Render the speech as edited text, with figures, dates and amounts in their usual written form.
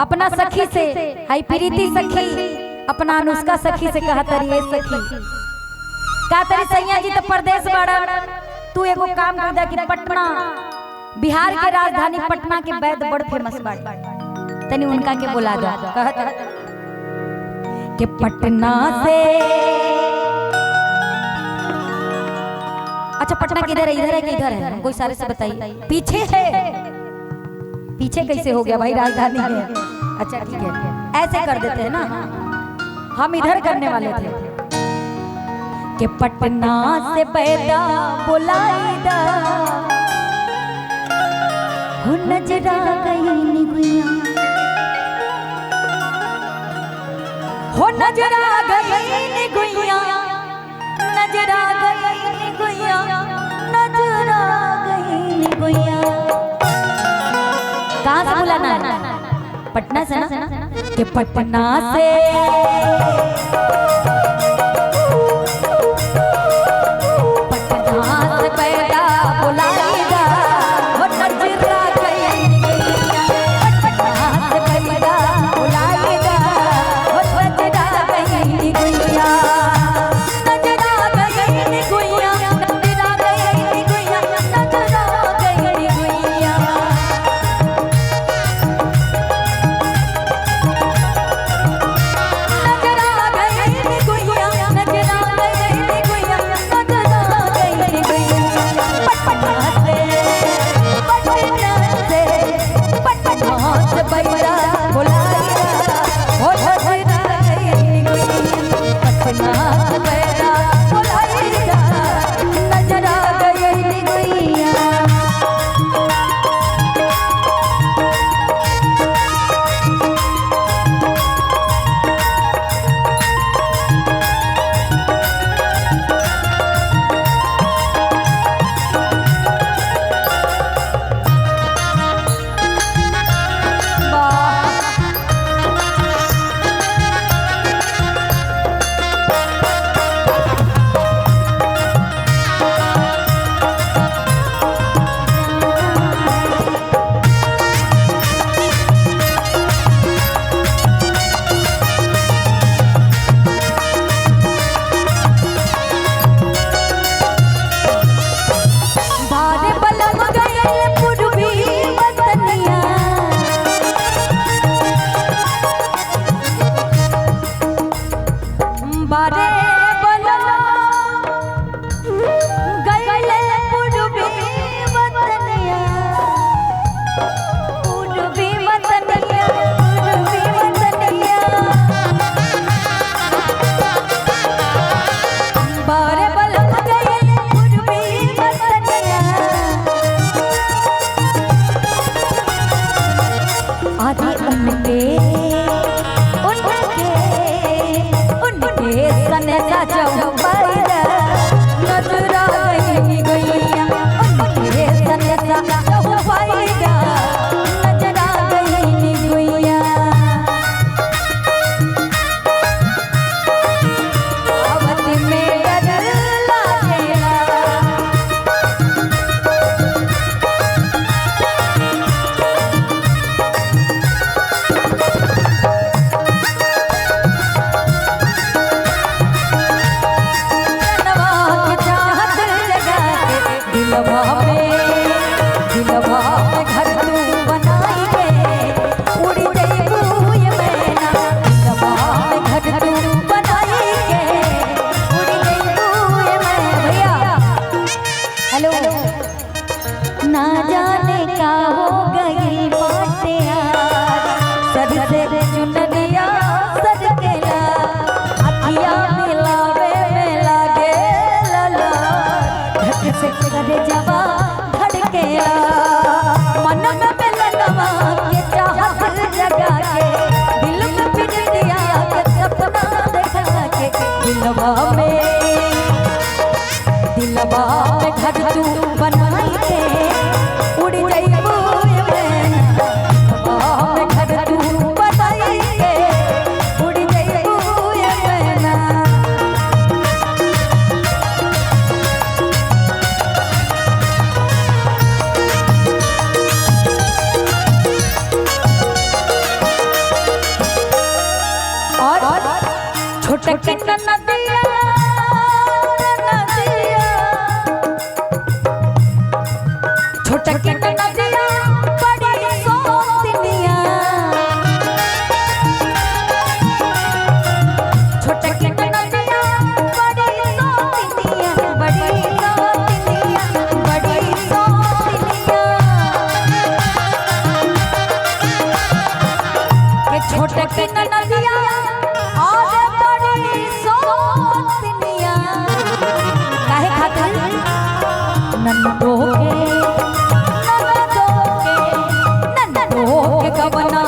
अपना सखी से हाई प्रीति सखी अपना अनुष्का सखी से कहा तरी ए सखी का तरी सैया जी तो परदेश बड़ा तू एगो काम कर दे कि पटना बिहार के राजधानी पटना के वैद बड़ फेमस बाड़ी तनी उनका के बुला दो कहत कि पटना से अच्छा पटना किधर है इधर है कि इधर है हमको इशारे से बताइए पीछे है पीछे कैसे हो गया भाई राजधानी है अच्छा ठीक है ऐसे कर देते हैं ना हम इधर करने वाले थे कि पटना से पैदा बुलाईदा हो नजरा गई निगुइया हो नजरा गई निगुइया नजरा गई निगुइया नजरा गई निगुइया कहाँ से बुलाना पटना से ना कि पटना से पैदा बुलाईदा हो नजरा गई निगुइया पटना से पैदा बुलाईदा हो नजरा गई निगुइया नजरा गई निगुइया नजरा गई निगुइया नजरा गई निगुइया छोटे की नदिया नदिया छोटे की नदिया बड़ी सोतिनिया छोटे की नदिया बड़ी सोतिनिया बड़ी सोतिनिया बड़ी सोतिनिया ये छोटे की नदिया और बड़ी सोतिनिया काहे खातिर नन्नों के गबना